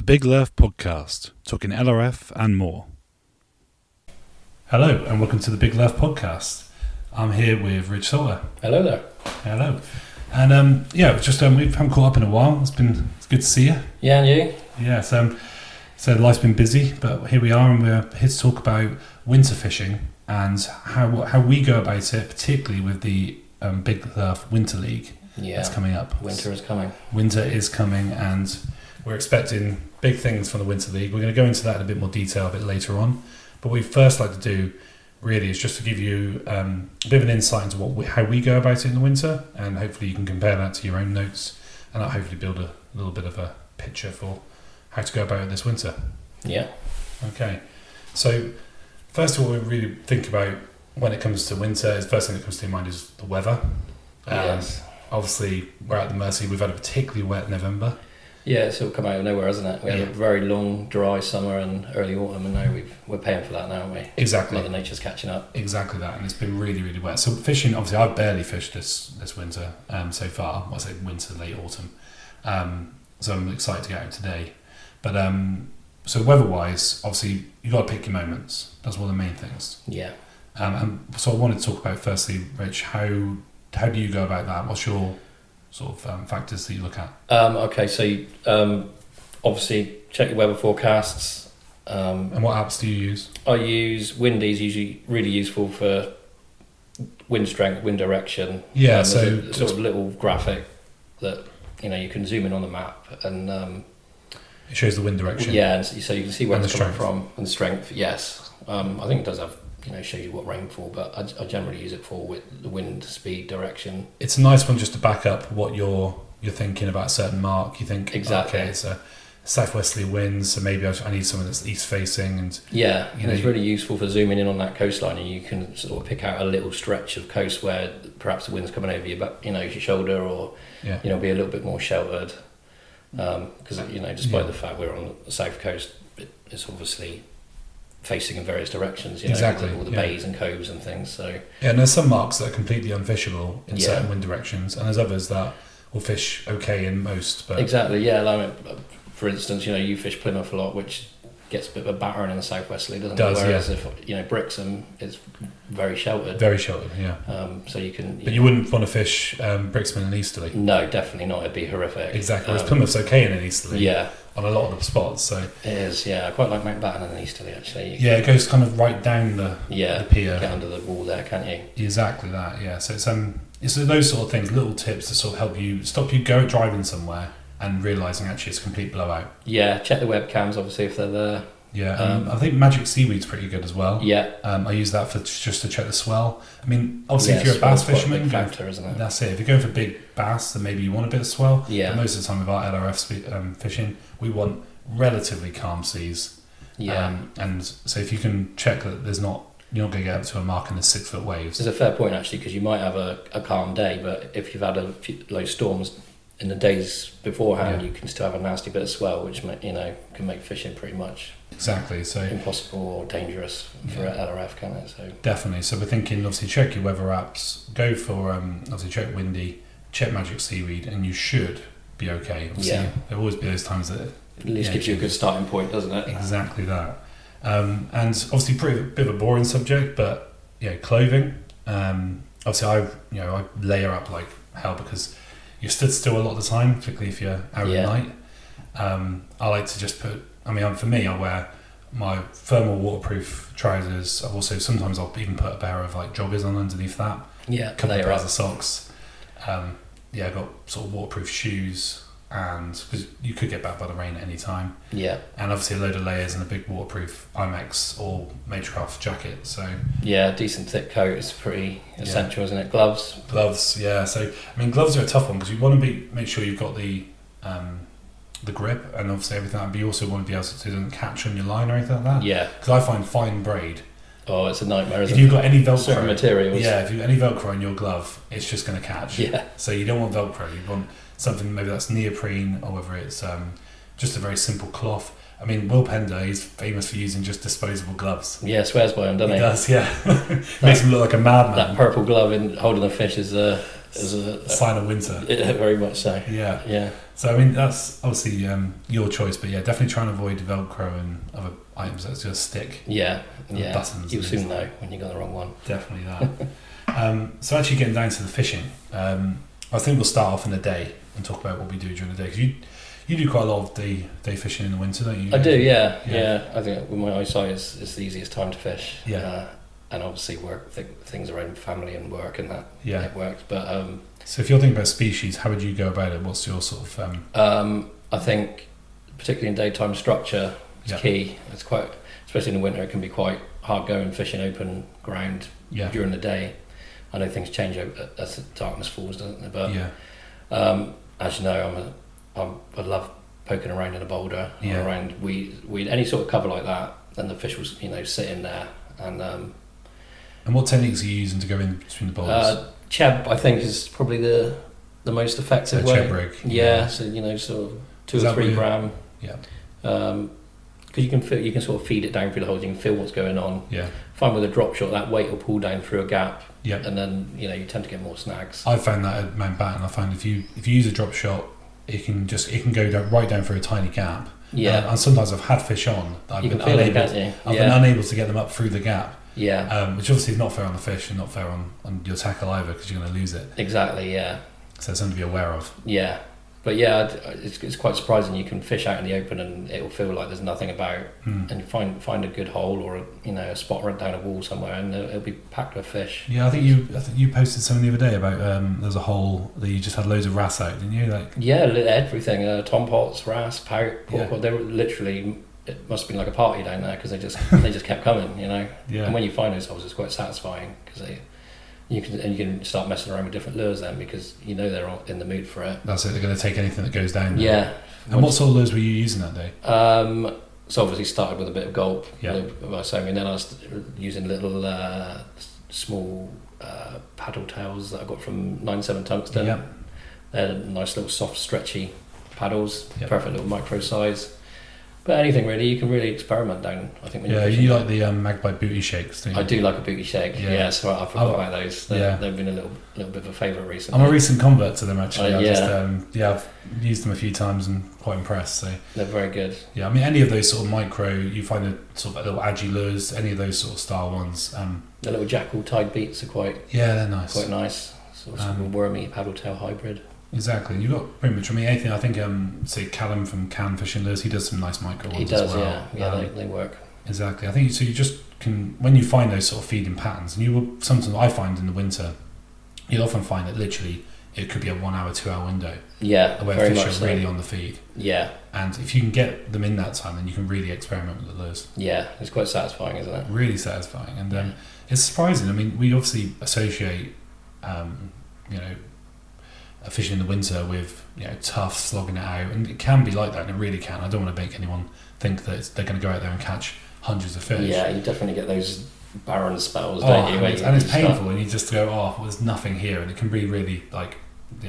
the Big Lerf podcast, talking LRF and more. Hello, and welcome to the Big Lerf podcast. I'm here with Rich Salter. Hello there. Hello. And we haven't caught up in a while. It's good to see you. Yeah, and you? Yeah, so life's been busy, but here we are, and we're here to talk about winter fishing and how we go about it, particularly with the Big Lerf Winter League. Yeah, that's coming up. Winter is coming. Winter is coming, and we're expecting big things from the Winter League. We're going to go into that in a bit more detail a bit later on. But what we first like to do really is just to give you a bit of an insight into how we go about it in the winter, and hopefully you can compare that to your own notes, and that'll hopefully build a little bit of a picture for how to go about it this winter. Yeah. Okay. So first of all, we really think about when it comes to winter, the first thing that comes to your mind is the weather. Yes. Obviously, we're at the mercy. We've had a particularly wet November. Yeah, it's all come out of nowhere, hasn't it? We had a very long, dry summer and early autumn, and now we're paying for that now, aren't we? Exactly. Mother Nature's catching up. Exactly that, and it's been really, really wet. So fishing, obviously, I've barely fished this winter so far. Well, I say winter, late autumn. So I'm excited to get out today. But so weather-wise, obviously, you've got to pick your moments. That's one of the main things. Yeah. And so I wanted to talk about, firstly, Rich, how do you go about that? What's your sort of factors that you look at? Okay, so you, obviously check your weather forecasts. And what apps do you use? I use Windy's, usually really useful for wind strength, wind direction. Yeah, there's so a sort of little graphic that you can zoom in on the map and it shows the wind direction. Yeah, and so you can see where And it's the coming strength. from and strength. Yes, I think it does have shows you what rainfall, but I generally use it for with the wind speed direction. It's a nice one just to back up what you're thinking about a certain mark. You think Exactly. Okay, it's a southwesterly wind, so maybe I need something that's east facing, and it's really useful for zooming in on that coastline, and you can sort of pick out a little stretch of coast where perhaps the wind's coming over your shoulder, or be a little bit more sheltered. Because despite the fact we're on the south coast, it's obviously facing in various directions. Exactly. All the bays and coves and things. So and there's some marks that are completely unfishable in certain wind directions, and there's others that will fish okay in most. But exactly, yeah. Like, for instance, you fish Plymouth a lot, which gets a bit of a battering in the southwesterly, doesn't it? Whereas if Brixham is very sheltered. Very sheltered, yeah. So you can. But you wouldn't want to fish Brixham in an easterly. No, definitely not. It'd be horrific. Exactly. Whereas Plymouth's okay in an easterly. Yeah. On a lot of the spots, so it is. Yeah, I quite like Mountbatten in an easterly actually. Yeah, it goes kind of right down the pier. Get under the wall there, can't you? Exactly that. Yeah. So it's those sort of things, little tips to sort of help you stop you driving somewhere and realising actually it's a complete blowout. Yeah, check the webcams obviously if they're there. Yeah, I think Magic Seaweed's pretty good as well. Yeah. I use that for just to check the swell. I mean, obviously if you're a bass fisherman, factor, isn't it? That's it. If you're going for big bass, then maybe you want a bit of swell. Yeah. But most of the time with our LRF fishing, we want relatively calm seas. Yeah. And so if you can check that you're not going to get up to a mark in the 6 foot waves. It's a fair point actually, because you might have a calm day, but if you've had a few low storms in the days beforehand, you can still have a nasty bit of swell, which can make fishing pretty much impossible or dangerous for an LRF, can it? So definitely. So we're thinking obviously check your weather apps, go for obviously check Windy, check Magic Seaweed, and you should be okay. Obviously, there'll always be those times that at least gives you a good starting point, doesn't it? Exactly that. And obviously pretty a bit of a boring subject, but clothing. Obviously I layer up like hell because you're stood still a lot of the time, particularly if you're out at night. I like to just put, for me, I wear my thermal waterproof trousers. Sometimes I'll even put a pair of like joggers on underneath that. Yeah, a couple of pairs of socks. I've got sort of waterproof shoes, and because you could get back by the rain at any time. Yeah. And obviously a load of layers and a big waterproof IMAX or Matricraft jacket. So yeah, decent thick coat is pretty essential, isn't it? Gloves, yeah. So gloves are a tough one because you want to make sure you've got the grip and obviously everything, but you also want to be able to doesn't catch on your line or anything like that. Yeah. Because I find fine braid. Oh, it's a nightmare, isn't it? If you've got any Velcro, certain materials. Yeah, if you've got any Velcro in your glove, it's just going to catch. Yeah. So you don't want Velcro. You want something maybe that's neoprene, or whether it's just a very simple cloth. Will Pender, he's famous for using just disposable gloves. Yeah, swears by them, doesn't he? He does, yeah. Makes him look like a madman. That purple glove in holding the fish is as a sign of winter. Very much so. Yeah. So I mean, that's obviously your choice, but yeah, definitely try and avoid Velcro and other items that just stick. Yeah. Buttons. You'll soon know when you got the wrong one. Definitely that. So actually, getting down to the fishing, I think we'll start off in the day and talk about what we do during the day. Because you do quite a lot of day fishing in the winter, don't you? I do, yeah. I think with my eyesight, it's the easiest time to fish. Yeah. And obviously things around family and work and that. Yeah. It works, but so if you're thinking about species, how would you go about it? What's your sort of? I think particularly in daytime structure is key. It's quite, especially in the winter, it can be quite hard going fishing open ground during the day. I know things change as the darkness falls, doesn't it? But as you know, I love poking around in a boulder, or around weed, any sort of cover like that, and the fish will sit in there. And what techniques are you using to go in between the boulders? Cheb, I think, is probably the most effective way. Cheb rig. Yeah, so sort of 2 or 3 gram. Yeah. Because you can sort of feed it down through the holes. You can feel what's going on. Yeah. Find with a drop shot that weight will pull down through a gap. Yeah. And then you tend to get more snags. I found that at Mountbatten. I found if you use a drop shot, it can go right down through a tiny gap. Yeah. And sometimes I've had fish on that I've been unable to get them up through the gap. Yeah. Which obviously is not fair on the fish and not fair on your tackle either, because you're going to lose it. Exactly. Yeah. So it's something to be aware of. Yeah. But yeah, it's quite surprising. You can fish out in the open and it'll feel like there's nothing about, and you find a good hole or a spot right down a wall somewhere, and it'll be packed with fish. Yeah, I think you posted something the other day about there's a hole that you just had loads of wrasse out, didn't you? Everything, tom pots, wrasse, pout, pork. They were literally, it must have been like a party down there because they just kept coming, Yeah. And when you find those holes, it's quite satisfying because you can start messing around with different lures then, because they're all in the mood for it. That's it. They're going to take anything that goes down there. Yeah. And what sort of lures were you using that day? So obviously started with a bit of gulp. Yeah. And then I was using little small paddle tails that I got from 9-7 Tungsten. Yeah. They're nice little soft stretchy paddles. Yep. Perfect little micro size. But anything really, you can really experiment down. I think when you like the Magpie booty shakes, don't you? I do like a booty shake. Yeah, so I forgot about those. They've been a little bit of a favourite recently. I'm a recent convert to them actually. I've used them a few times and quite impressed. So they're very good. Yeah, I mean any of those sort of micro, you find a sort of little agi lures, any of those sort of style ones. The little jackal tide beats are they're nice. Quite nice. Sort of wormy paddle tail hybrid. Exactly, you've got pretty much. I mean, anything. I think, say Callum from Can Fishing Lures, he does some nice micro ones. He does, as well. Yeah, they work. Exactly. I think so. You just can, when you find those sort of feeding patterns, and you will sometimes I find in the winter, you'll often find that literally it could be a 1 hour, 2 hour window. Yeah, where very fish much are really on the feed. Yeah. And if you can get them in that time, then you can really experiment with the lures. Yeah, it's quite satisfying, isn't it? Really satisfying, and it's surprising. I mean, we obviously associate, fishing in the winter with tough slogging it out, and it can be like that, and it really can. I don't want to make anyone think that they're going to go out there and catch hundreds of fish. Yeah, you definitely get those barren spells, don't you? And it's painful, and you just go, there's nothing here, and it can be really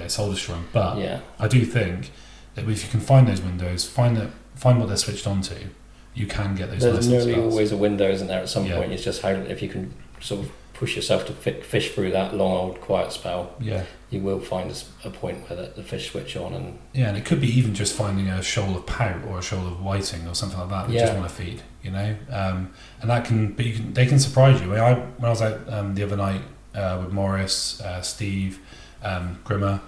soul destroying. But I do think that if you can find those windows, find what they're switched onto, you can get those. There's nearly always a window, isn't there? At some point, it's just how if you can sort of push yourself to fish through that long old quiet spell. Yeah, you will find a point where the fish switch on, and and it could be even just finding a shoal of pout or a shoal of whiting or something like that that just want to feed, and that can be, they can surprise you. When I was out the other night with Morris, Steve, Grimmer,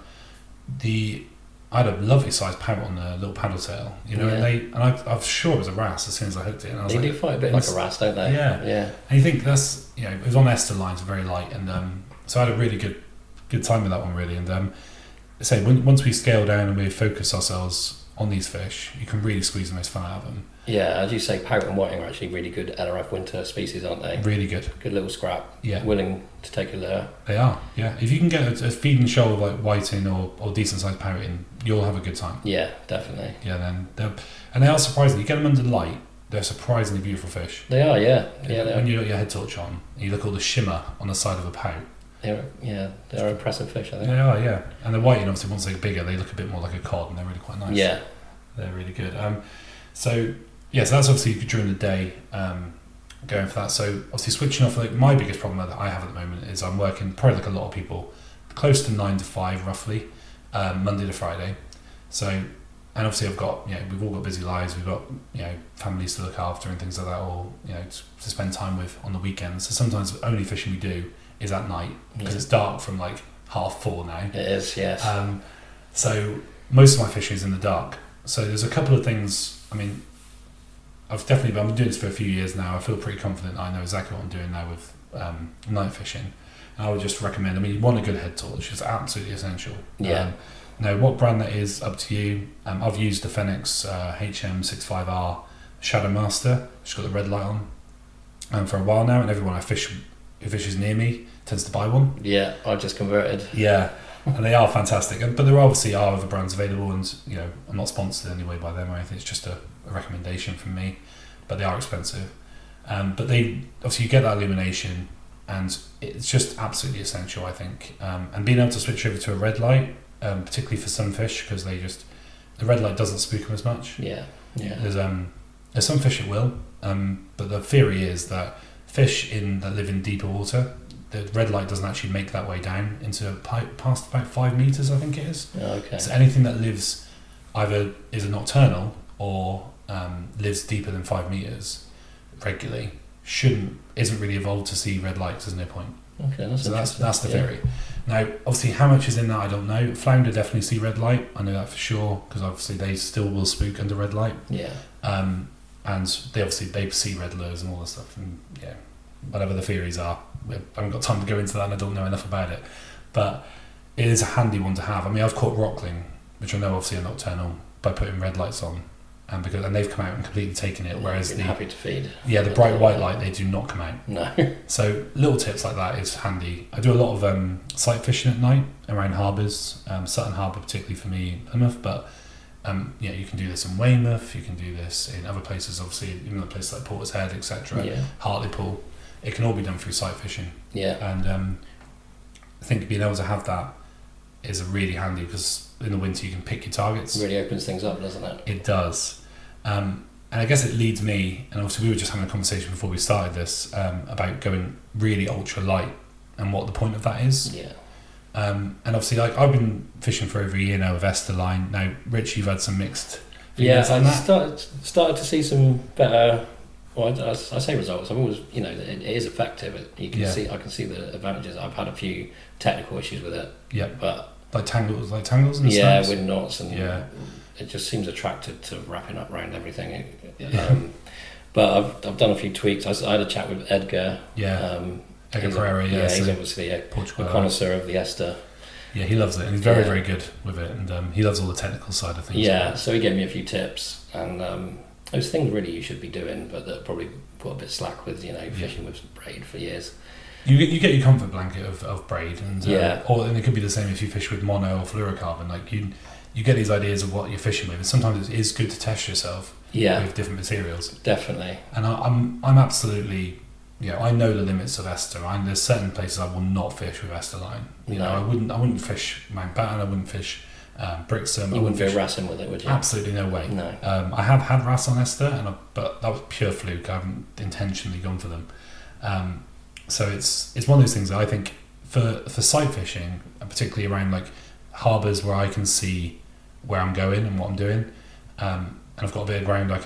I had a lovely sized pout on the little paddle tail, and I'm sure it was a wrasse as soon as I hooked it. And I was they do fight a bit like a wrasse, don't they? Yeah. And you think that's, it was on ester lines, very light, and so I had a really good time with that one, really. And once we scale down and we focus ourselves on these fish, you can really squeeze the most fun out of them. Yeah, as you say, pout and whiting are actually really good LRF winter species, aren't they? Really good. Good little scrap. Yeah. Willing to take a lure. They are, yeah. If you can get a feeding shoal of like whiting or decent sized pout in, you'll have a good time. Yeah, definitely. Yeah, and they are surprising. You get them under light, they're surprisingly beautiful fish. They are, yeah. When you got your head torch on, and you look at all the shimmer on the side of a pout. They're impressive fish, I think. They are, yeah. And the whiting, obviously, once they're bigger, they look a bit more like a cod, and they're really quite nice. Yeah. They're really good. So that's obviously during the day, going for that. So obviously switching off, my biggest problem that I have at the moment is I'm working, probably like a lot of people, close to 9 to 5 roughly, Monday to Friday. So, and obviously I've got, we've all got busy lives, we've got, families to look after and things like that, or, to spend time with on the weekends. So sometimes the only fishing we do is at night, because it's dark from like 4:30 now. It is, yes. So most of my fishing is in the dark. So there's a couple of things, I mean, I've been doing this for a few years now. I feel pretty confident I know exactly what I'm doing now with night fishing. And I would just recommend, you want a good head torch, it's absolutely essential. Yeah. Now, what brand that is, up to you. I've used the Fenix HM65R Shadow Master, which has got the red light on, for a while now, and everyone who fishes near me tends to buy one. Yeah, I just converted. Yeah, and they are fantastic. But there obviously are other brands available, and I'm not sponsored anyway by them or anything. It's just a recommendation from me, but they are expensive. But they obviously, you get that illumination, and it's just absolutely essential, I think. And being able to switch over to a red light, particularly for some fish, because the red light doesn't spook them as much. Yeah. There's some fish it will, but the theory is that fish that live in deeper water, the red light doesn't actually make that way down into past about 5 meters, I think it is. Okay. So anything that lives either is a nocturnal or lives deeper than 5 meters regularly isn't really evolved to see red lights. There's no point. Okay, that's the theory. Now, obviously, how much is in that, I don't know. Flounder definitely see red light. I know that for sure, because obviously they still will spook under red light. Yeah. And they see red lures and all this stuff, and whatever the theories are. I haven't got time to go into that, and I don't know enough about it. But it is a handy one to have. I've caught rockling, which I know obviously are nocturnal, by putting red lights on, and they've come out and completely taken it. Whereas happy to feed. Yeah, the bright white light, they do not come out. No. So little tips like that is handy. I do a lot of sight fishing at night around harbours, Sutton Harbour particularly for me, Plymouth, but you can do this in Weymouth, you can do this in other places, obviously, even a place like Portishead, etc., Hartlepool. It can all be done through sight fishing. Yeah. And I think being able to have that is really handy, because in the winter you can pick your targets. It really opens things up, doesn't it? It does. And I guess it leads me, and obviously we were just having a conversation before we started this, about going really ultra light and what the point of that is. Yeah. And obviously, I've been fishing for over a year now with Esterline. Now, Rich, you've had some mixed feelings on that. started to see some better. Well, I say results. I've always, it is effective. I can see the advantages. I've had a few technical issues with it. Yeah. But like tangles and snaps? Wind knots, and it just seems attractive to wrapping up around everything. But I've done a few tweaks. I had a chat with Edgar. Yeah. Edgar Pereira. He's obviously a connoisseur of the Ester. Yeah, he loves it, and he's very, very good with it, and he loves all the technical side of things. Yeah, so he gave me a few tips, and those things really you should be doing, but that probably put a bit slack with, fishing with braid for years. You get your comfort blanket of braid, and and it could be the same if you fish with mono or fluorocarbon. Like you get these ideas of what you're fishing with, and sometimes it is good to test yourself with different materials. Definitely. And I'm absolutely, I know the limits of Ester. There's certain places I will not fish with Esterline. I wouldn't fish Mountbatten. I wouldn't fish Brixham. You wouldn't fish wrassing with it, would you? Absolutely no way. No. I have had wrasse on Ester, but that was pure fluke. I haven't intentionally gone for them. So it's one of those things that I think for sight fishing, and particularly around like harbours where I can see where I'm going and what I'm doing, and I've got a bit of ground I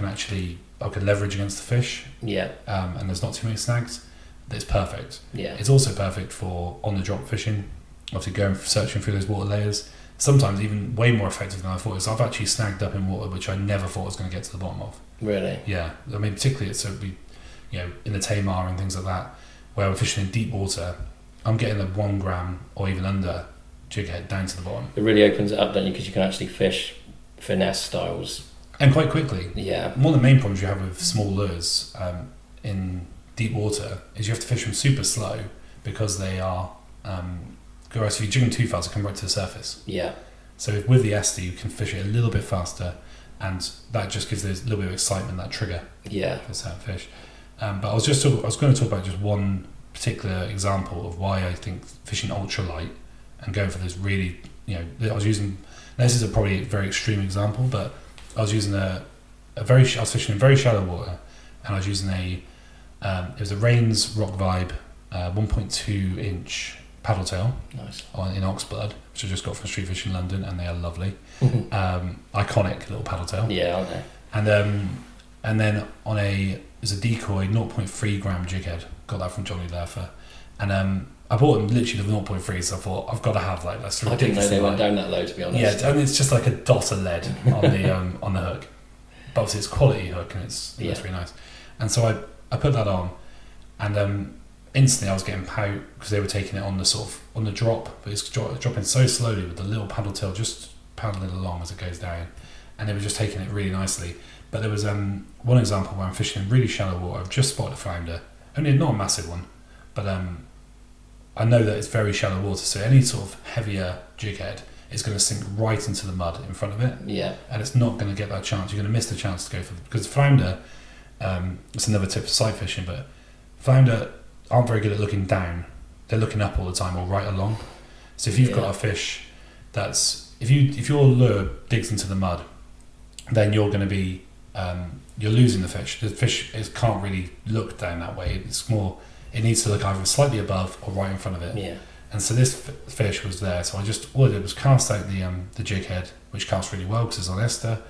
can leverage against the fish. Yeah. And there's not too many snags. It's perfect. Yeah. It's also perfect for on the drop fishing. Obviously searching through those water layers. Sometimes even way more effective than I thought. So I've actually snagged up in water which I never thought I was going to get to the bottom of. Really? Yeah. Particularly in the Tamar and things like that, where I'm fishing in deep water, I'm getting the 1 gram or even under jighead down to the bottom. It really opens it up, don't you? Because you can actually fish finesse styles. And quite quickly. Yeah. One of the main problems you have with small lures in deep water is you have to fish them super slow, because they are, if you jig them too fast, they come right to the surface. Yeah. So with the Ester, you can fish it a little bit faster, and that just gives this little bit of excitement, that trigger. Yeah. For certain fish. But I was going to talk about just one particular example of why I think fishing ultralight and going for this really, this is probably a very extreme example, but I was using I was fishing in very shallow water, and I was using it was a Rains Rock Vibe 1.2 inch paddle tail Nice. in oxblood, which I just got from Street Fish in London, and they are lovely. Iconic little paddle tail. Yeah, aren't they? And then on there's a decoy 0.3 gram jig head. Got that from jonnylerfer, and I bought them literally the 0.3. So I thought I've got to have like that's. I didn't know they went down that low, to be honest. Yeah, and it's just like a dot of lead on the hook, but obviously it's quality hook and it's really nice. And so I put that on, and instantly I was getting pout because they were taking it on the drop, but it's dropping so slowly with the little paddle tail just paddling along as it goes down, and they were just taking it really nicely. But there was one example where I'm fishing in really shallow water. I've just spotted a flounder, only not a massive one, but I know that it's very shallow water, so any sort of heavier jig head is going to sink right into the mud in front of it. Yeah. And it's not going to get that chance. You're going to miss the chance to go for because flounder. It's another tip for sight fishing, but flounder aren't very good at looking down. They're looking up all the time or right along. So if you've got a fish that's if your lure digs into the mud, then you're going to be you're losing the fish. The fish can't really look down that way. It's more it needs to look either slightly above or right in front of it. Yeah. And so this fish was there. So all I did was cast out the jig head, which casts really well because it's on ester,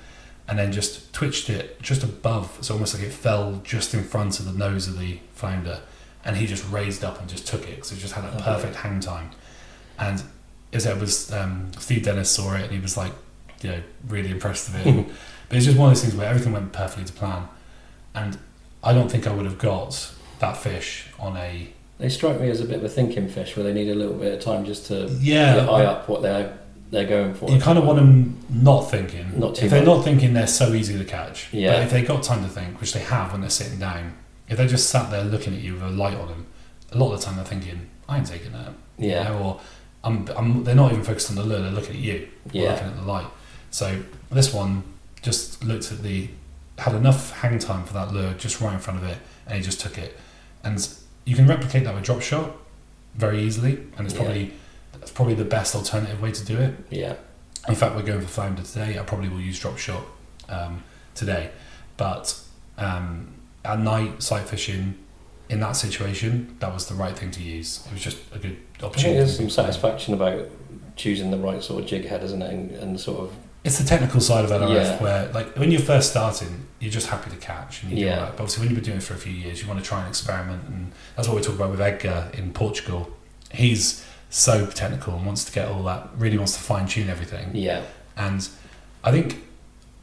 and then just twitched it just above. It's almost like it fell just in front of the nose of the flounder, and he just raised up and just took it because it just had a perfect hang time. And it was Steve Dennis saw it and he was like, really impressed with it. But it's just one of those things where everything went perfectly to plan, and I don't think I would have got that fish on a. They strike me as a bit of a thinking fish where they need a little bit of time just to eye up what they're going for. You kind of want them not thinking. Not too if much. they're not thinking, they're so easy to catch. Yeah. But if they got time to think, which they have when they're sitting down, if they just sat there looking at you with a light on them, a lot of the time they're thinking, I ain't taking that. Yeah. Or they're not even focused on the lure, they're looking at you. Yeah. Looking at the light. So this one just looked at had enough hang time for that lure just right in front of it, and he just took it. And you can replicate that with drop shot very easily, and that's probably the best alternative way to do it. Yeah. In fact, we're going for flounder today. I probably will use drop shot today, but at night sight fishing in that situation, that was the right thing to use. It was just a good opportunity. I think there's some satisfaction about choosing the right sort of jig head, isn't it? And sort of. It's the technical side of LRF where, like, when you're first starting, you're just happy to catch and you do all that. But obviously, when you've been doing it for a few years, you want to try and experiment, and that's what we talk about with Edgar in Portugal. He's so technical and wants to get all that, really wants to fine tune everything. Yeah. And I think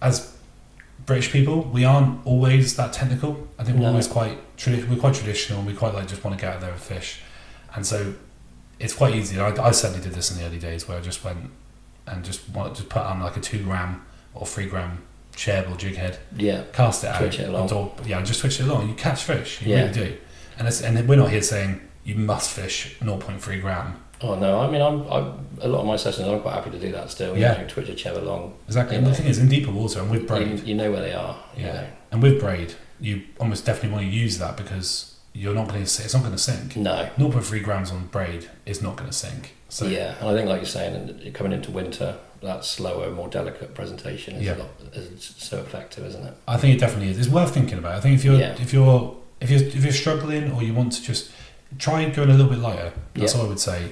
as British people, we aren't always that technical. I think we're always quite traditional, and we quite just want to get out there and fish. And so it's quite easy. I certainly did this in the early days where I just went and just put on like a 2 gram or 3 gram shareable jig head. Yeah. Cast it out. Twitch it along. Just twitch it along. You catch fish. You really do. And we're not here saying you must fish 0.3 gram. Oh no! I mean, a lot of my sessions, I'm quite happy to do that still. Twitch a chub along. Exactly. And the thing is, in deeper water and with braid, you know where they are. Yeah. And with braid, you almost definitely want to use that because you're not going to. It's not going to sink. No. 0.3 grams on braid is not going to sink. So yeah, and I think, like you're saying, coming into winter, that slower, more delicate presentation is so effective, isn't it? I think it definitely is. It's worth thinking about. I think if you're struggling or you want to just try going a little bit lighter. That's all I would say.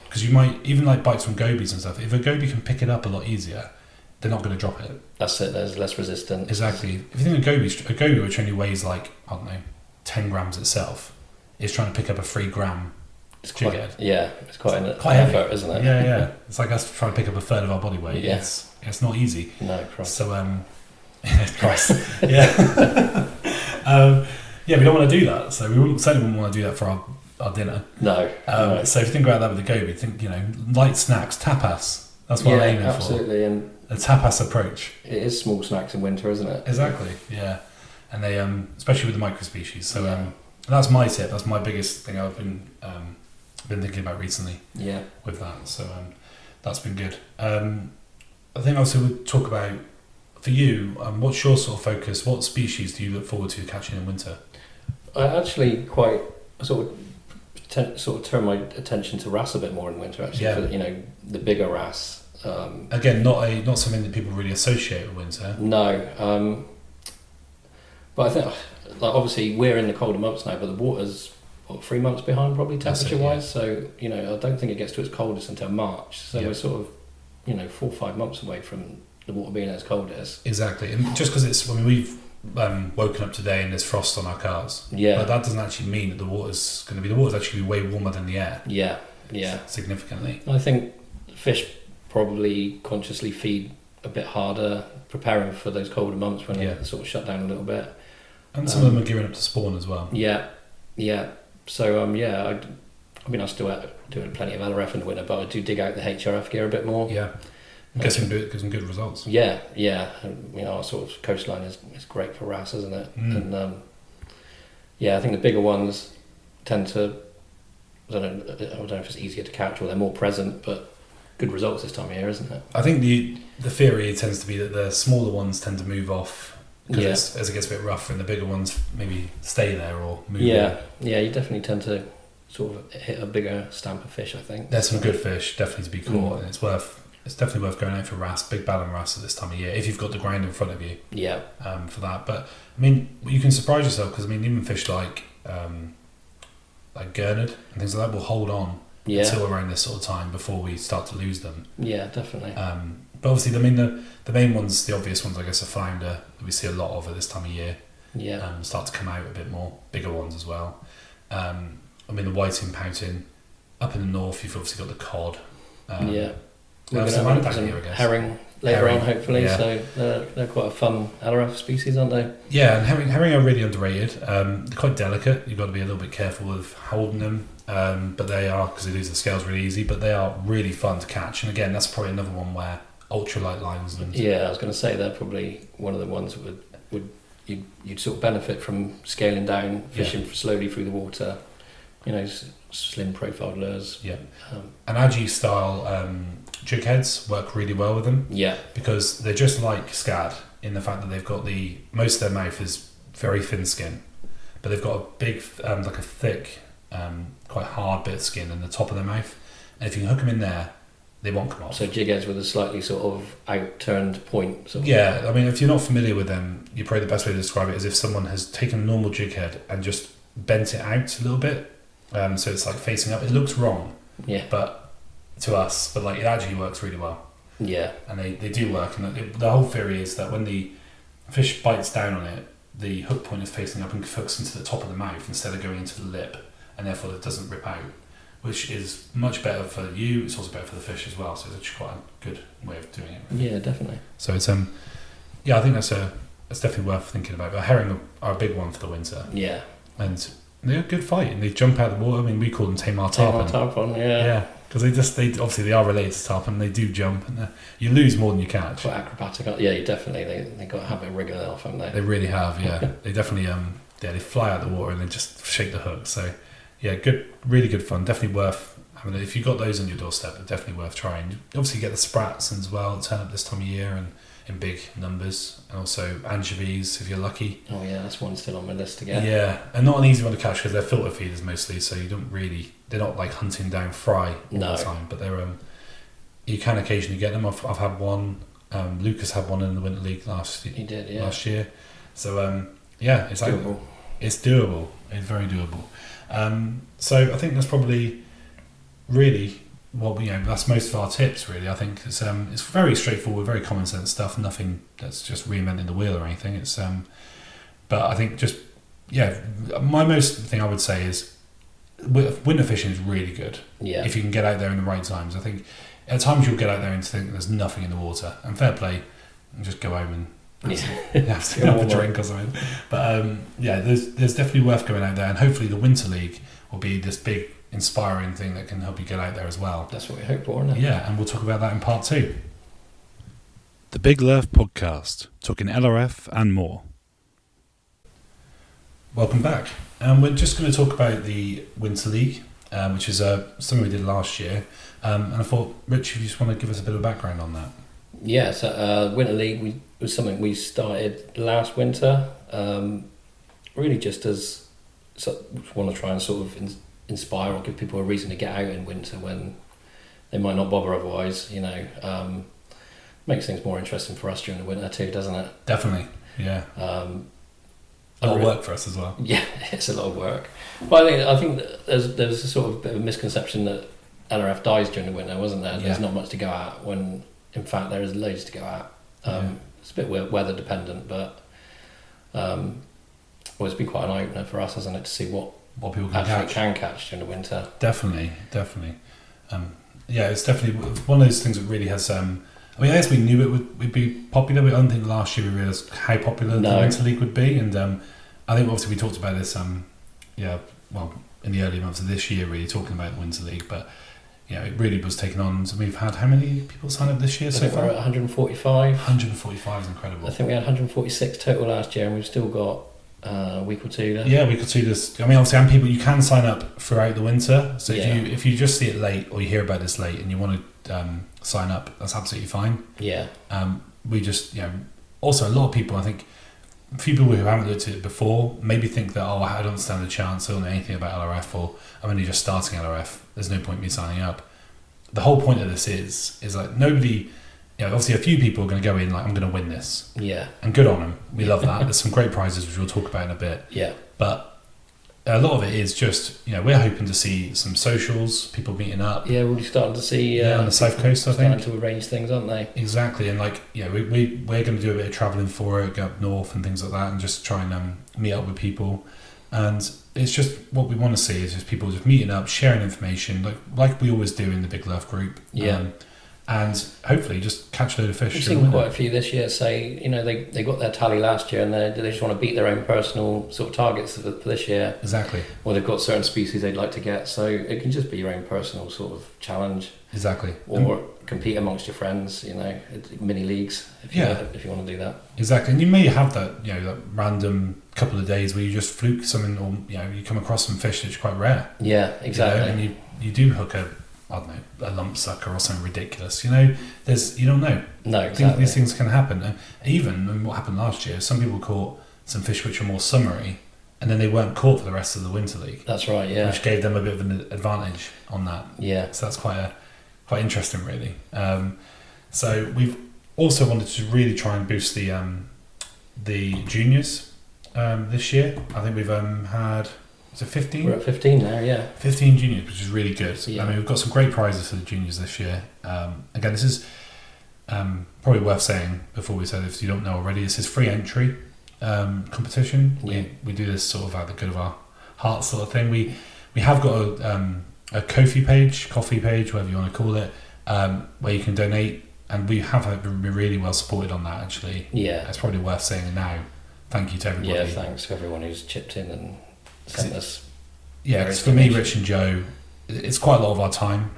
Because you might even like bites from gobies and stuff. If a goby can pick it up a lot easier, they're not going to drop it. That's it. There's less resistance. Exactly. If you think a goby which only weighs like 10 grams itself, is trying to pick up a 3 gram. It's quite an quite heavy, effort, isn't it? Yeah. It's like us trying to pick up a third of our body weight. Yeah. It's not easy. No, Christ. So Christ. Yeah. We don't want to do that. So we certainly wouldn't want to do that for our dinner. No. So if you think about that with the goby, think light snacks, tapas. That's what I'm aiming for. Absolutely, and a tapas approach. It is small snacks in winter, isn't it? Exactly. Yeah. And they especially with the microspecies. So that's my tip. That's my biggest thing I've been thinking about recently. Yeah. With that, so that's been good. I think also we'll talk about for you. What's your sort of focus? What species do you look forward to catching in winter? I actually quite sort of turn my attention to wrasse a bit more in winter. Actually, for, the bigger wrasse. Again, not something that people really associate with winter. No, but I think, like, obviously we're in the colder months now, but the water's 3 months behind probably temperature wise. Yeah. So I don't think it gets to its coldest until March. So we're sort of 4 or 5 months away from the water being at its coldest. Exactly, and just because we've woken up today and there's frost on our cars. Yeah. But that doesn't actually mean that the water's actually way warmer than the air. Yeah. Significantly. I think fish probably consciously feed a bit harder, preparing for those colder months when they sort of shut down a little bit. And some of them are gearing up to spawn as well. Yeah. So I still doing plenty of LRF in the winter, but I do dig out the HRF gear a bit more. Yeah. I guess some good results. Yeah. Our sort of coastline is great for wrasse, isn't it? And I think the bigger ones tend to, I don't know if it's easier to catch or they're more present, but good results this time of year, isn't it? I think the theory tends to be that the smaller ones tend to move off because as it gets a bit rougher, and the bigger ones maybe stay there or move on. Yeah, you definitely tend to sort of hit a bigger stamp of fish, I think. There's some good fish definitely to be caught, and it's definitely worth going out for wrasse, big ballon wrasse at this time of year if you've got the ground in front of you. Yeah. For that, but I mean, you can surprise yourself because even fish like gurnard and things like that will hold on until around this sort of time before we start to lose them. Yeah, definitely. But obviously, the main ones, the obvious ones, I guess, are flounder that we see a lot of at this time of year. Yeah. Start to come out a bit more, bigger ones as well. The whiting, pouting. Up in the north, you've obviously got the cod. We're going to have some herring later on, hopefully. Yeah. So they're quite a fun LRF species, aren't they? Yeah, and herring are really underrated. They're quite delicate. You've got to be a little bit careful of holding them. But they are, because they lose the scales really easy, but they are really fun to catch. And again, that's probably another one where ultralight lines. Yeah, I was going to say they're probably one of the ones that you'd sort of benefit from scaling down, fishing slowly through the water. Slim profiled lures. Yeah. And algae style jig heads work really well with them. Yeah. Because they're just like scad in the fact that they've got most of their mouth is very thin skin, but they've got a big, like a thick, quite hard bit of skin in the top of their mouth. And if you can hook them in there, they won't come off. So jig heads with a slightly sort of outturned point. Yeah. If you're not familiar with them, probably the best way to describe it is if someone has taken a normal jig head and just bent it out a little bit. So it's like facing up. It looks wrong, but to us, but it actually works really well. Yeah, and they do work. And the whole theory is that when the fish bites down on it, the hook point is facing up and hooks into the top of the mouth instead of going into the lip, and therefore it doesn't rip out, which is much better for you. It's also better for the fish as well. So it's actually quite a good way of doing it. Really. Yeah, definitely. So it's I think that's definitely worth thinking about. But herring are a big one for the winter. Yeah, and they're a good fight, and they jump out of the water. We call them Tamar tarpon. Yeah. Because they obviously they are related to tarpon. They do jump, and you lose more than you catch. Quite acrobatic. Yeah, you definitely. They got a habit of wriggling off, haven't they? They really have. Yeah, they definitely. They fly out of the water and they just shake the hook. So, yeah, really good fun. Definitely worth. If you've got those on your doorstep, it's definitely worth trying. Obviously, you get the sprats as well that turn up this time of year and in big numbers, and also anchovies if you're lucky. Oh yeah, that's one still on my list to get. Yeah, and not an easy one to catch because they're filter feeders mostly, so they're not like hunting down fry all the time, but they're you can occasionally get them. I've had one. Lucas had one in the Winter League last year. So it's doable. It's doable. It's very doable. So I think that's probably really that's most of our tips really. I think it's very straightforward, very common sense stuff, nothing that's just reinventing the wheel or anything. It's but I think my most thing I would say is winter fishing is really good if you can get out there in the right times. I think at times you'll get out there and think there's nothing in the water, and fair play, and just go home and have a drink or something. But there's definitely worth going out there, and hopefully the Winter League will be this big inspiring thing that can help you get out there as well. That's what we hope for, isn't it? Yeah, and we'll talk about that in part 2. The Big Lerf Podcast, talking LRF and more. Welcome back. We're just going to talk about the Winter League, which is something we did last year. And I thought, Rich, if you just want to give us a bit of background on that. Yeah, so Winter League was something we started last winter, really just as want to try and sort of inspire or give people a reason to get out in winter when they might not bother otherwise. Makes things more interesting for us during the winter too, doesn't it? Definitely, yeah. a lot of work for us as well. Yeah, it's a lot of work. But I think that there's a sort of bit of a misconception that LRF dies during the winter, wasn't there? There's not much to go at, when in fact there is loads to go at. It's a bit weather dependent, but it's been quite an eye opener for us, hasn't it, to see what people can catch during the winter. Definitely. It's definitely one of those things that really has. I guess we knew it would be popular, but I don't think last year we realised how popular the Winter League would be. And I think obviously we talked about this, in the early months of this year, really talking about the Winter League. But it really was taken on. So we've had how many people sign up this year so far? We're at 145. 145 is incredible. I think we had 146 total last year, and we've still got a week or two left. Yeah, we could see this. I mean, obviously, and people, you can sign up throughout the winter. So if you just see it late, or you hear about this late, and you want to sign up, that's absolutely fine. Yeah. We just, also a lot of people, I think, a few people who haven't looked at it before maybe think that, I don't stand a chance, I don't know anything about LRF, or I'm only just starting LRF, there's no point in me signing up. The whole point of this is like nobody, obviously a few people are going to go in like, I'm going to win this. Yeah. And good on them. We love that. There's some great prizes, which we'll talk about in a bit. Yeah. But a lot of it is just, we're hoping to see some socials, people meeting up. Yeah, we're starting to see... on the South Coast, I think. Starting to arrange things, aren't they? Exactly. And we're going to do a bit of travelling for it, go up north and things like that, and just try and meet up with people. And it's just what we want to see is just people just meeting up, sharing information, like we always do in the Big Lerf group. Yeah. And hopefully just catch a load of fish. We've seen quite a few this year say, they got their tally last year and they just want to beat their own personal sort of targets for this year. Exactly. Or they've got certain species they'd like to get. So it can just be your own personal sort of challenge. Exactly. Or compete amongst your friends, mini leagues, if you want to do that. Exactly. And you may have that, that random couple of days where you just fluke something, or, you come across some fish that's quite rare. Yeah, exactly. And you do hook a lump sucker or something ridiculous. You don't know. No, exactly. These things can happen. And even what happened last year, some people caught some fish which were more summery, and then they weren't caught for the rest of the Winter League. That's right, yeah. Which gave them a bit of an advantage on that. Yeah. So that's quite interesting, really. So we've also wanted to really try and boost the juniors this year. I think we've had... Is it 15? We're at 15 now, yeah. 15 juniors, which is really good. Yeah. I mean, we've got some great prizes for the juniors this year. Again, this is probably worth saying before we say this, if you don't know already, this is free entry competition. Yeah. We do this sort of out of the good of our hearts sort of thing. We have got a coffee page, whatever you want to call it, where you can donate, and we have been really well supported on that, actually. Yeah. It's probably worth saying now. Thank you to everybody. Yeah, thanks to everyone who's chipped in and sent us. Yeah, because for me, Rich and Joe, it's quite a lot of our time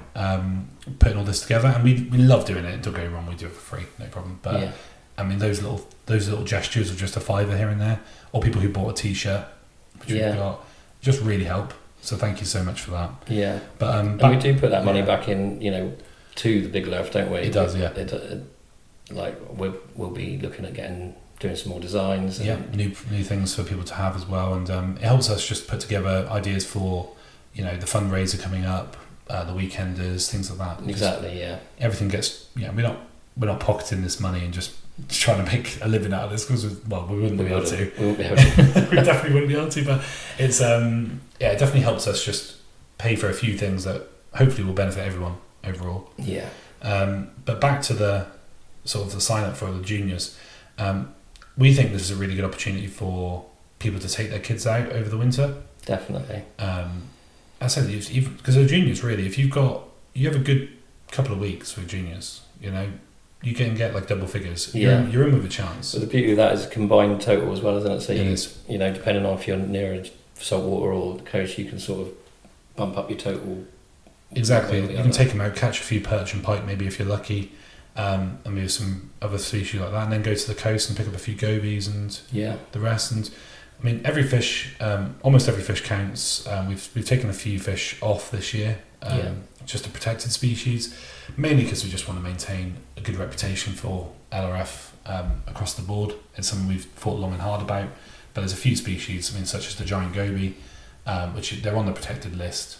putting all this together, and we love doing it. Don't get me wrong, we do it for free, no problem. But I mean, those little gestures of just a $5 here and there, or people who bought a T-shirt, which we've got, just really help. So thank you so much for that. Yeah, but and we do put that money back in, to the Big Lerf, don't we? It does, yeah. We'll be looking at doing some more designs. And new things for people to have as well, and it helps us just put together ideas for the fundraiser coming up, the weekenders, things like that. Exactly, yeah. Everything gets we're not pocketing this money and just trying to make a living out of this, because we wouldn't be able to. We wouldn't be able to. We definitely wouldn't be able to, but it's it definitely helps us just pay for a few things that hopefully will benefit everyone overall. Yeah. But back to the sort of the sign up for the juniors. We think this is a really good opportunity for people to take their kids out over the winter. Definitely. I said, because they're juniors, really. If you have a good couple of weeks with juniors, you can get like double figures. Yeah. You're in with a chance. But the beauty of that is a combined total as well, isn't it? So it is. Depending on if you're near saltwater or the coast, you can sort of bump up your total. Exactly. You can take them out, catch a few perch and pike, maybe if you're lucky. And maybe some other species like that, and then go to the coast and pick up a few gobies and the rest. And I mean, every fish, almost every fish counts. We've taken a few fish off this year, just a protected species, mainly because we just want to maintain a good reputation for LRF across the board. It's something we've thought long and hard about. But there's a few species, such as the giant goby, which they're on the protected list,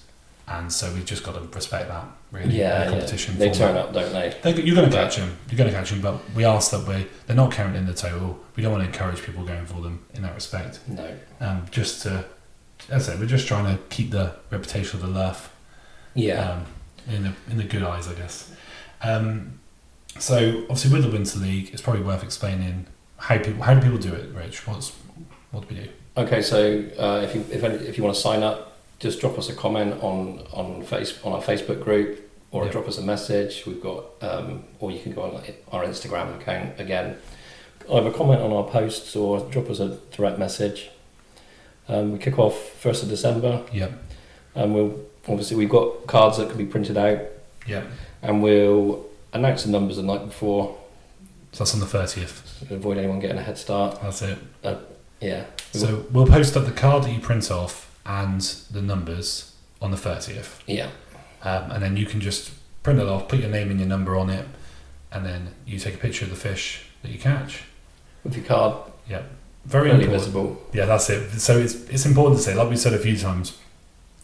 and so we've just got to respect that. Really, Yeah, in the competition. They turn up, don't they? You're going to catch them. You're going to catch them, but we ask that they're not counted in the total. We don't want to encourage people going for them in that respect. No. Just to, as I say, we're just trying to keep the reputation of the Lerf. Yeah. In the good eyes, I guess. So obviously with the Winter League, it's probably worth explaining how do people do it, Rich? What do we do? Okay, so if you want to sign up, just drop us a comment on our Facebook group, or drop us a message. We've got, or you can go on our Instagram account again. Either comment on our posts or drop us a direct message. We kick off 1st of December. Yep. And we've got cards that can be printed out. Yeah. And we'll announce the numbers the night before. So that's on the 30th. To avoid anyone getting a head start. That's it. Yeah. So we'll post up the card that you print off and the numbers on the 30th. Yeah. And then you can just print it off, put your name and your number on it, and then you take a picture of the fish that you catch. With your card. Yeah. Very really important. Visible. Yeah, that's it. So it's important to say, like we said a few times,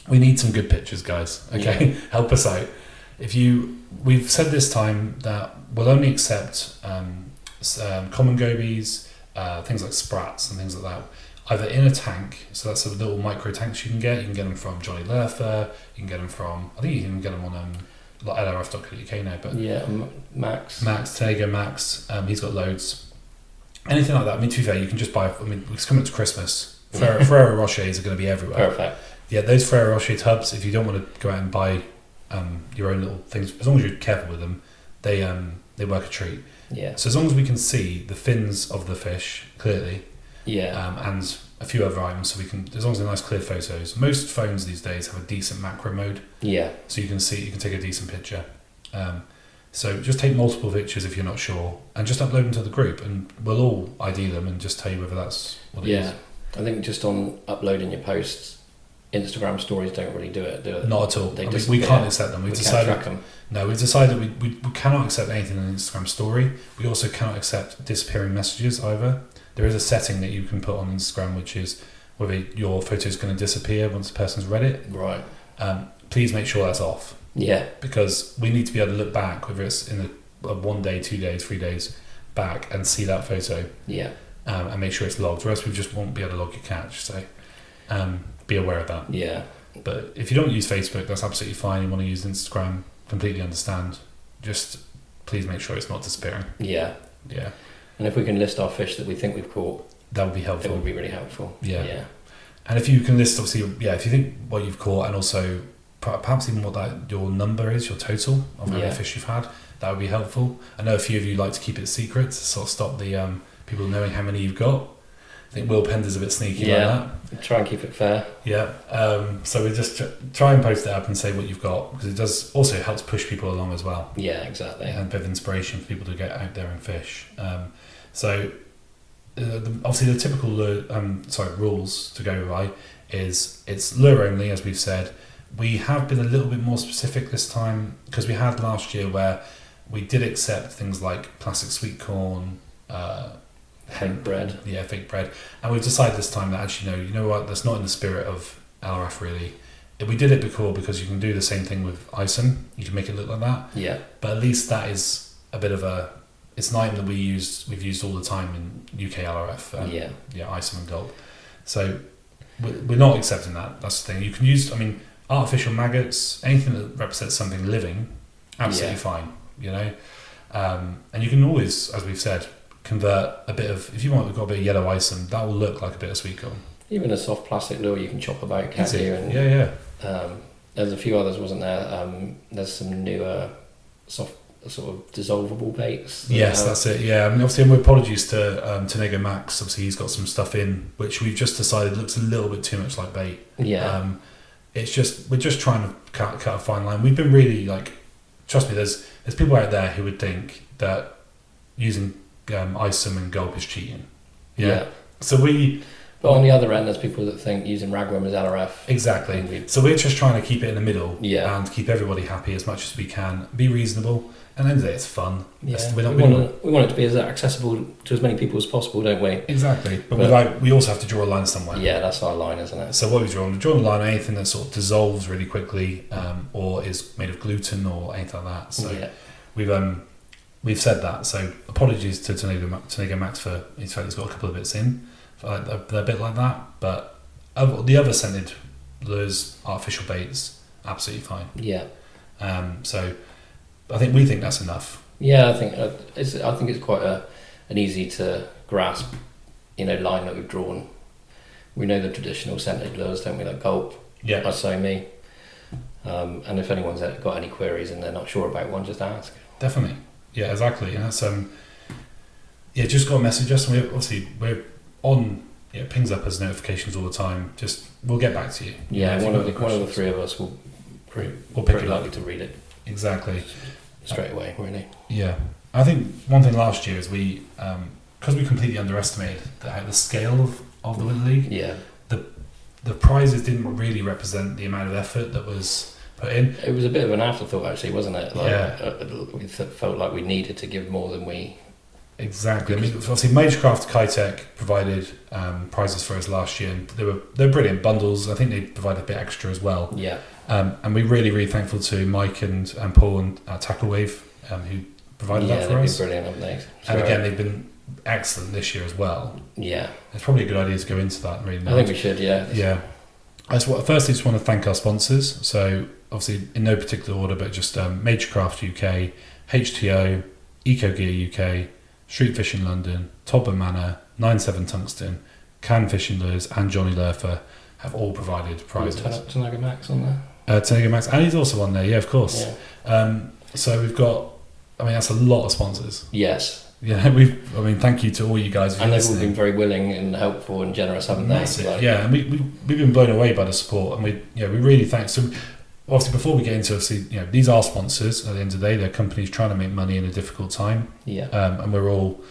we need some good pictures, guys. Okay, help us out. We've said this time that we'll only accept common gobies, things like sprats and things like that, either in a tank. So that's the little micro tanks you can get. You can get them from jonnylerfer. You can get them from, I think you can even get them on like lrf.co.uk now. But yeah, Max, Tago Max. He's got loads. Anything like that. I mean, to be fair, you can just buy. I mean, it's coming to Christmas. Ferrero Rochers are going to be everywhere. Perfect. Yeah, those Ferrero Rocher tubs. If you don't want to go out and buy your own little things, as long as you're careful with them, they work a treat. Yeah. So as long as we can see the fins of the fish clearly. Yeah. And a few other items, so we can, as long as they're nice clear photos. Most phones these days have a decent macro mode. Yeah. So you can take a decent picture. So just take multiple pictures if you're not sure, and just upload them to the group, and we'll all ID them and just tell you whether that's what it is. Yeah. I think just on uploading your posts, Instagram stories don't really do it. Not at all. We can't accept them. We've decided we cannot accept anything in an Instagram story. We also cannot accept disappearing messages either. There is a setting that you can put on Instagram, which is whether your photo is going to disappear once the person's read it. Right. Please make sure that's off. Yeah. Because we need to be able to look back, whether it's in a 1 day, 2 days, 3 days back, and see that photo. Yeah. And make sure it's logged, or else we just won't be able to log your catch. So be aware of that. Yeah. But if you don't use Facebook, that's absolutely fine. You want to use Instagram, completely understand. Just please make sure it's not disappearing. Yeah. Yeah. And if we can list our fish that we think we've caught, that would be helpful. It would be really helpful. Yeah. Yeah. And if you can list, obviously, if you think what you've caught, and also perhaps even what your number is, your total of how many fish you've had, that would be helpful. I know a few of you like to keep it secret to sort of stop the people knowing how many you've got. I think Will Pender's a bit sneaky like that. Try and keep it fair. Yeah. So we just try and post it up and say what you've got, because it does also helps push people along as well. Yeah, exactly. And a bit of inspiration for people to get out there and fish. So obviously the typical rules to go by is it's lure only, as we've said. We have been a little bit more specific this time, because we had last year where we did accept things like plastic sweet corn, fake bread. Yeah, fake bread. And we've decided this time that actually, you know what, that's not in the spirit of LRF really. We did it before because you can do the same thing with ISOM. You can make it look like that. Yeah. But at least that is a bit of it's an item that we've used all the time in UK LRF. Yeah, ISOM and gulp. So we're not accepting that. That's the thing. You can use, artificial maggots, anything that represents something living, absolutely fine, and you can always, as we've said, convert a bit of, if you want, we've got a bit of yellow ISOM, that will look like a bit of sweet corn. Even a soft plastic lure you can chop about, can't you? And, there's a few others, wasn't there? There's some newer soft sort of dissolvable baits. Yes, that's it. Yeah, obviously, apologies to Tanego Max. Obviously, he's got some stuff in which we've just decided looks a little bit too much like bait. Yeah. It's just, we're just trying to cut a fine line. We've been really trust me, there's people out there who would think that using ISOM and gulp is cheating. Yeah. So we But on the other end, there's people that think using ragworm is LRF. Exactly. So we're just trying to keep it in the middle and keep everybody happy as much as we can. Be reasonable. And at the end of the day, it's fun. Yeah. We want it to be as accessible to as many people as possible, don't we? Exactly. But we also have to draw a line somewhere. Yeah, that's our line, isn't it? So what we've drawn the line on anything that sort of dissolves really quickly, or is made of gluten or anything like that. So we've said that. So apologies to Tornado Max for his fact he's got a couple of bits in. They're a bit like that, but the other scented lures, artificial baits, absolutely fine. Yeah. So we think that's enough. Yeah, I think it's quite an easy to grasp, line that we've drawn. We know the traditional scented lures, don't we? Like gulp, me. And if anyone's got any queries and they're not sure about one, just ask. Definitely. Yeah, exactly. And that's just go message us. And we're on. It pings up as notifications all the time. We'll get back to you. Yeah, one of the three of us will pretty likely to read it. Exactly. Straight away, really. Yeah, I think one thing last year is we, because we completely underestimated the scale of the Winter League. Yeah. The prizes didn't really represent the amount of effort that was put in. It was a bit of an afterthought, actually, wasn't it? We felt like we needed to give more than we. Exactly. I mean, obviously, Magecraft Kitech provided prizes for us last year, and they're brilliant bundles. I think they provided a bit extra as well. Yeah. And we're really, really thankful to Mike and Paul and Tackle Wave who provided that for us. Yeah, they've been brilliant, haven't they? And again, they've been excellent this year as well. Yeah. It's probably a good idea to go into that. Really, I think we should. Yeah. Yeah. Firstly, just want to thank our sponsors. So obviously, in no particular order, but just Magecraft UK, HTO, Eco Gear UK, Street Fishing London, Todburn Manor, 97 Tungsten, Can Fishing Lures, and jonnylerfer have all provided prizes. Tornado Max on there. Tornado Max, and he's also on there. Yeah, of course. Yeah. So we've got. That's a lot of sponsors. Yes. Yeah, thank you to all you guys. And they've all been very willing and helpful and generous, haven't they? Yeah, and we've been blown away by the support, and we really thank. So obviously, before we get into these are sponsors. At the end of the day, they're companies trying to make money in a difficult time. Yeah. And we're all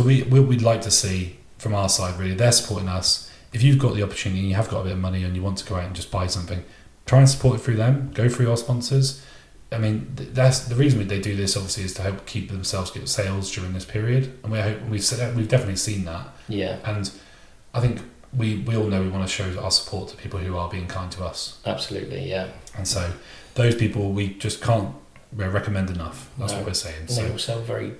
we'd like to see from our side really they're supporting us. If you've got the opportunity and you have got a bit of money and you want to go out and just buy something, try and support it through them. Go through our sponsors. I mean, that's the reason they do this. Obviously, is to help keep themselves get sales during this period, and we've definitely seen that. Yeah. And I think we all know we want to show our support to people who are being kind to us. Absolutely, yeah. And so those people we just can't recommend enough. That's what we're saying. And they all sell very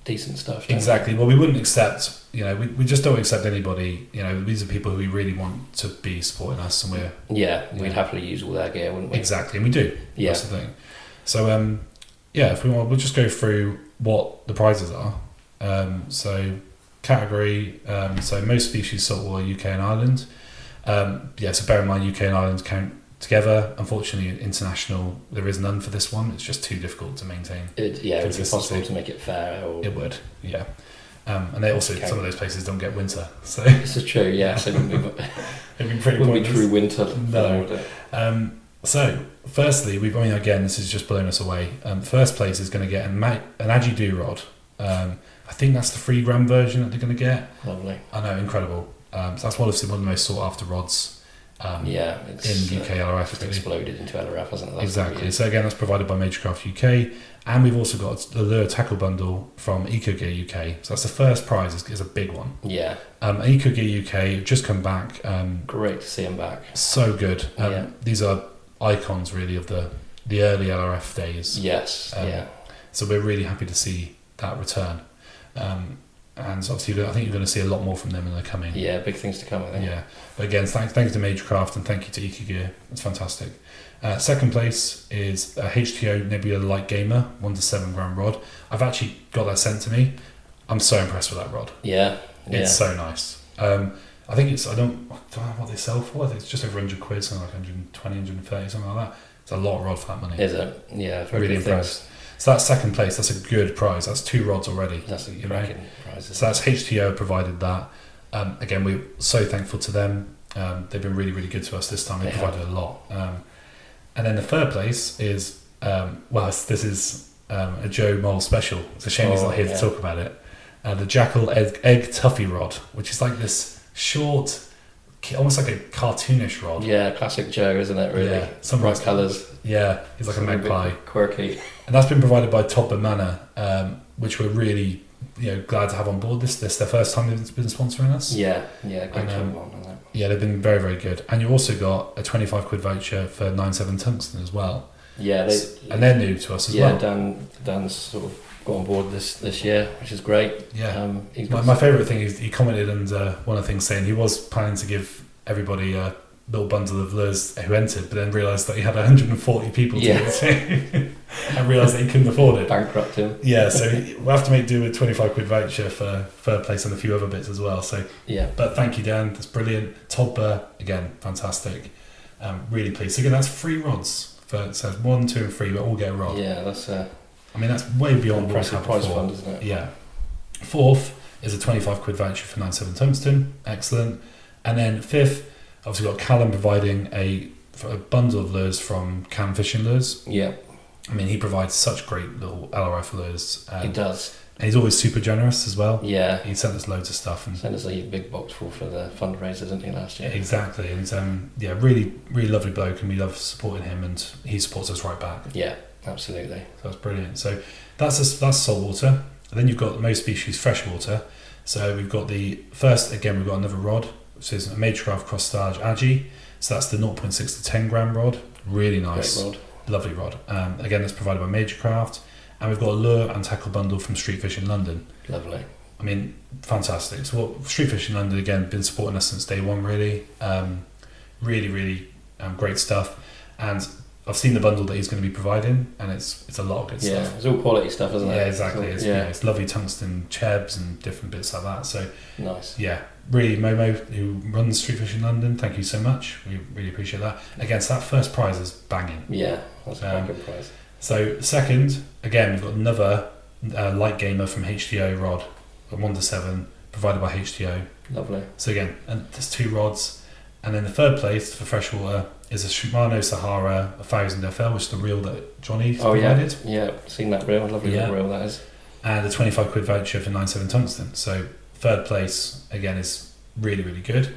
decent stuff. Exactly. Well, we wouldn't accept. We just don't accept anybody. These are people who we really want to be supporting us, and we'd happily use all their gear, wouldn't we? Exactly, and we do. Yeah. That's the thing. So if we want, we'll just go through what the prizes are. So category, so most species saltwater UK and Ireland. So bear in mind UK and Ireland count together. Unfortunately, international there is none for this one. It's just too difficult to maintain. It would be impossible to make it fair. It would, yeah. And they also some of those places don't get winter. So this is true, yeah. So it wouldn't be true winter. No. So, firstly, again, this has just blown us away. First place is going to get an Agi rod. I think that's the 3 gram version that they're going to get. Lovely. I know, incredible. So that's one of the most sought after rods. In UK LRF. It's exploded into LRF, hasn't it? Exactly. So again, that's provided by Magecraft UK, and we've also got the lure tackle bundle from Eco Gear UK. So that's the first prize. Is a big one. Yeah. Eco Gear UK have just come back. Great to see them back. So good. These are icons really of the early LRF days. Yes. So we're really happy to see that return. And obviously I think you're going to see a lot more from them in the coming. Yeah, big things to come, I think. Yeah. But again, thank you to Magecraft and thank you to Eco Gear. It's fantastic. Second place is HTO Nebula Light Gamer 1 to 7 gram rod. I've actually got that sent to me. I'm so impressed with that rod. Yeah. It's so nice. I think I don't know what they sell for. I think it's just over 100 quid, something like 120, 130, something like that. It's a lot of rod for that money. Is it? Yeah, really impressed. So that's second place. That's a good prize. That's 2 rods already. That's a cracking prize. So that's HTO provided that. Again, we're so thankful to them. They've been really, really good to us this time. They provided a lot. And then the third place is this is a Joe Mole special. It's a shame he's not here to talk about it. The Jackal Egg Tuffy rod, which is like this short, almost like a cartoonish rod. Yeah, classic Joe, isn't it? Really, Yeah, some bright colours. Yeah, he's like a magpie, quirky. and that's been provided by Todd Manor, which we're really glad to have on board. This their first time they've been sponsoring us. Yeah, great job on that. Yeah, they've been very, very good. And you also got a 25 quid voucher for 9/7 tungsten as well. Yeah, and they're new to us as well. Yeah, Dan's sort of got on board this year, which is great. Yeah. My favourite thing is he commented under one of the things saying he was planning to give everybody a little bundle of lures who entered, but then realised that he had 140 people to give it to and realised that he couldn't afford it. Bankrupt him. Yeah, so we'll have to make do with 25 quid voucher for third place and a few other bits as well. So yeah. But thank you, Dan. That's brilliant. Todd Burr, again, fantastic. Really pleased. So again, that's 3 rods. So 1, 2 and 3, but all get a rod. Yeah, that's that's way beyond what we had prize before. fund, isn't it? Yeah. 4th is a 25 quid voucher for 9/7 tungsten. Excellent. And then 5th, obviously got Callum providing a bundle of lures from Can Fishing Lures. Yeah. I mean, he provides such great little LRF lures. He does. And he's always super generous as well. Yeah. He sent us loads of stuff. And sent us a big box full for the fundraiser, didn't he, last year? Exactly. And really, really lovely bloke, and we love supporting him, and he supports us right back. Yeah, absolutely. So that's brilliant. So that's saltwater. And then you've got most species freshwater. So we've got the first, again, we've got another rod, which is a Magecraft Cross Stage Agi. So that's the 0.6 to 10 gram rod. Really nice. Great rod. Lovely rod. Again, that's provided by Magecraft. And we've got a lure and tackle bundle from Street Fishing London. Lovely. I mean, fantastic. So Street Fishing London, again, been supporting us since day one, really. Really, really great stuff. And I've seen the bundle that he's going to be providing, and it's a lot of good stuff. Yeah, it's all quality stuff, isn't it? Yeah, exactly. It's lovely tungsten chebs and different bits like that. So nice. Yeah, really, Momo, who runs Street Fishing London, thank you so much. We really appreciate that. Again, so that first prize is banging. Yeah, that's a good prize. So second, again, we've got another light gamer from HTO rod, a 1/7, provided by HTO. Lovely. So again, and there's 2 rods. And then the third place for freshwater is a Shimano Sahara 1000 FL, which is the reel that Johnny provided. Yeah, seen that reel. Lovely little reel that is. And a 25 quid voucher for 9/7 tungsten. So third place, again, is really, really good.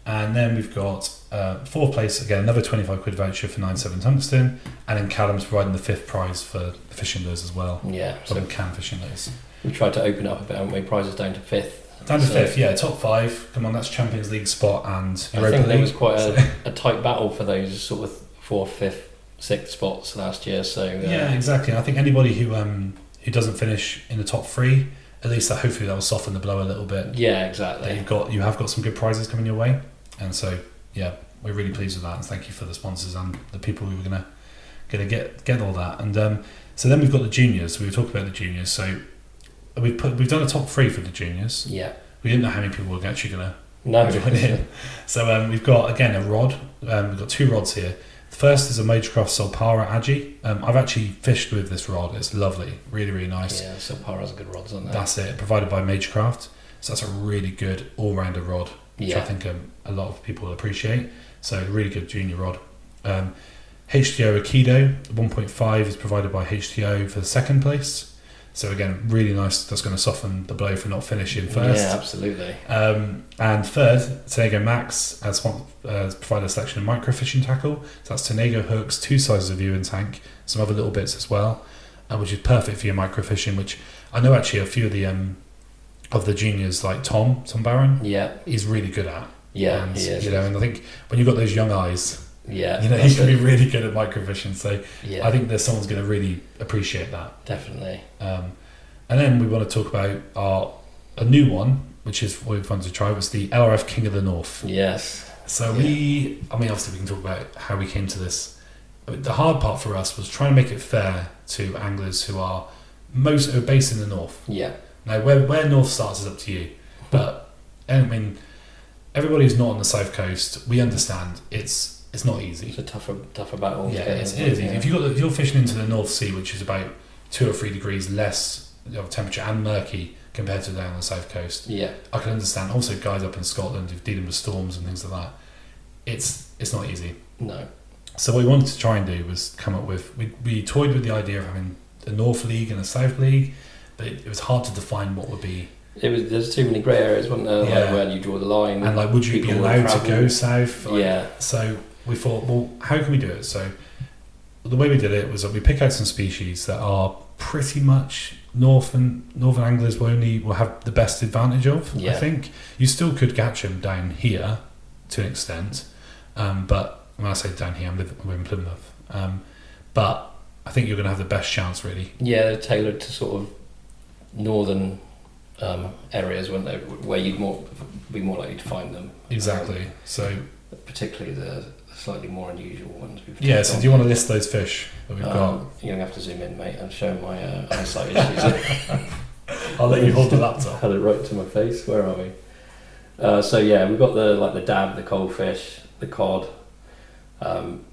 And then we've got 4th place, again, another 25 quid voucher for 9/7 tungsten. And then Callum's providing the 5th prize for the fishing lures as well. Yeah. So Can Fishing Lures. We tried to open it up a bit, haven't we? Prizes down to 5th. Down to 5th, yeah. Top 5. Come on, that's Champions League spot and Europa I think there League. was quite a tight battle for those sort of 4th, 5th, 6th spots last year. So yeah, exactly. I think anybody who doesn't finish in the top 3, at least hopefully that will soften the blow a little bit. Yeah, exactly. You have got some good prizes coming your way, and so yeah, we're really pleased with that, and thank you for the sponsors and the people who were gonna get all that. And so then we've got the juniors. We were talking about the juniors. So we've done a top 3 for the juniors. Yeah. We didn't know how many people were actually gonna join in. So we've got again a rod. We've got 2 rods here. The first is a Magecraft Solpara Agi. I've actually fished with this rod. It's lovely, really, really nice. Yeah, Solpara's a good rod, isn't it? That's it. Provided by Magecraft. So that's a really good all-rounder rod, which I think a lot of people will appreciate. So really good junior rod. HTO Aikido 1.5 is provided by HTO for the 2nd place. So again, really nice. That's going to soften the blow for not finishing first. Yeah, absolutely. And 3rd, Tenego Max has provided a selection of microfishing tackle. So that's Tenego hooks, 2 sizes of viewing tank, some other little bits as well, which is perfect for your microfishing. Which I know actually a few of the juniors, like Tom Barron, he's really good at. Yeah, and, he is. And I think when you've got those young eyes, he can be really good at microfishing. So I think there's someone's going to really appreciate that. Definitely. And then we want to talk about a new one, which is what we wanted to try, was the LRF King of the North. Yes. So obviously we can talk about how we came to this. The hard part for us was trying to make it fair to anglers who are based in the north. Yeah. Now, where north starts is up to you. But, I mean, everybody who's not on the south coast, we understand it's not easy. It's a tougher battle. Yeah, it is. Yeah. If you're fishing into the North Sea, which is about 2 or 3 degrees less of temperature and murky compared to down on the south coast, I can understand. Also, guys up in Scotland who've dealing with storms and things like that, it's not easy. No. So what we wanted to try and do was come up with, we toyed with the idea of having a North League and a South League, but it was hard to define what would be There's too many grey areas, wasn't there? Yeah. Like where you draw the line. And like, would you be allowed to go south? Like, yeah. So we thought, well, how can we do it? So the way we did it was that we pick out some species that are pretty much northern anglers will have the best advantage of. I think you still could catch them down here to an extent, but when I say down here, we're in Plymouth. But I think you're going to have the best chance, really. Yeah, they're tailored to sort of northern areas, weren't they, where you'd be more likely to find them. Exactly. So particularly the slightly more unusual ones. So do you want to list those fish that we've got? You're going to have to zoom in, mate. I'm showing my eyesight issues. I'll let you hold the laptop. I had it right to my face. Where are we? We've got the dab, the coalfish, the cod,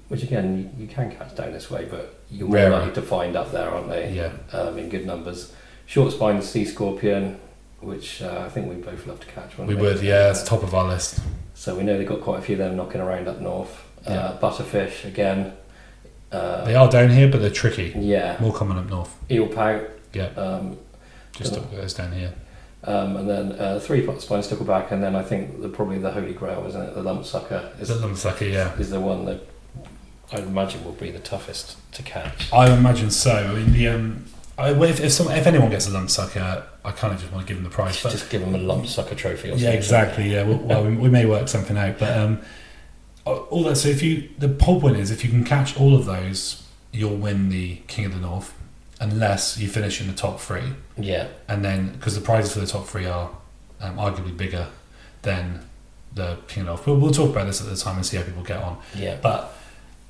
which again you can catch down this way, but you're more likely to find up there, aren't they? Yeah. In good numbers. Short spined sea scorpion, which I think we both love to catch. We would, yeah. It's top of our list. So we know they've got quite a few of them knocking around up north. Butterfish again. They are down here, but they're tricky. Yeah. More common up north. Eel pout. Yeah. Just up goes down here. And then 3-pot spine stickleback, and then I think probably the holy grail, isn't it? The lump sucker. The lump sucker, yeah. Is the one that I imagine will be the toughest to catch. I imagine so. I mean, if anyone gets a lump sucker, I kind of just want to give them the prize. But just give them a lump sucker trophy or something. Yeah, exactly. Yeah, we may work something out, but all that. So the whole point is, if you can catch all of those, you'll win the King of the North, unless you finish in the top 3. Yeah. And then because the prizes for the top 3 are arguably bigger than the King of the North. We'll talk about this at the time and see how people get on. Yeah. But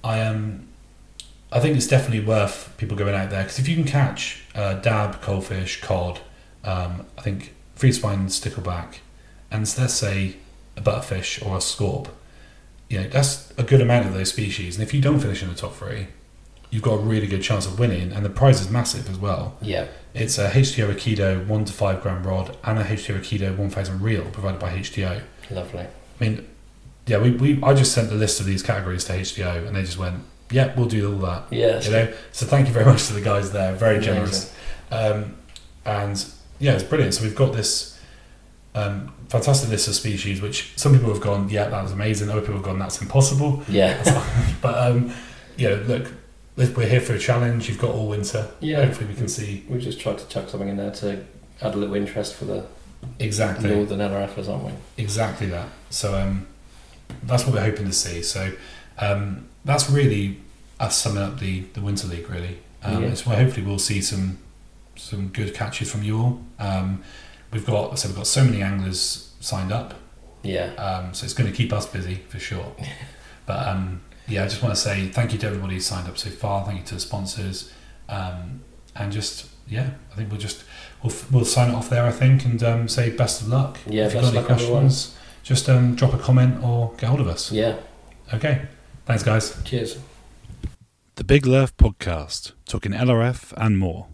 I think it's definitely worth people going out there, because if you can catch dab, coalfish, cod, I think 3-spine stickleback, and let's say a butterfish or a scorp, that's a good amount of those species. And if you don't finish in the top 3, you've got a really good chance of winning, and the prize is massive as well. Yeah. It's a HTO Aikido 1 to 5 gram rod and a HTO Aikido 1000 reel provided by HTO. Lovely. I mean, yeah, I just sent the list of these categories to HTO, and they just went, yeah, we'll do all that. Yeah. So thank you very much to the guys there. Very generous. And yeah, it's brilliant. So we've got this fantastic list of species, which some people have gone, yeah, that was amazing. Other people have gone, that's impossible. Yeah. But look, we're here for a challenge. You've got all winter. Yeah. Hopefully we can see. We've just tried to chuck something in there to add a little interest for the northern LRFers, aren't we? Exactly that. So that's what we're hoping to see. So that's really us summing up the Winter League, really. So hopefully we'll see some good catches from you all. We've got so many anglers signed up. Yeah. So it's going to keep us busy for sure. But I just want to say thank you to everybody who signed up so far. Thank you to the sponsors. And just I think we'll sign it off there, I think, and say best of luck. Yeah. If you've got any questions, just drop a comment or get hold of us. Yeah. Okay. Thanks, guys. Cheers. The Big Lerf Podcast, talking LRF and more.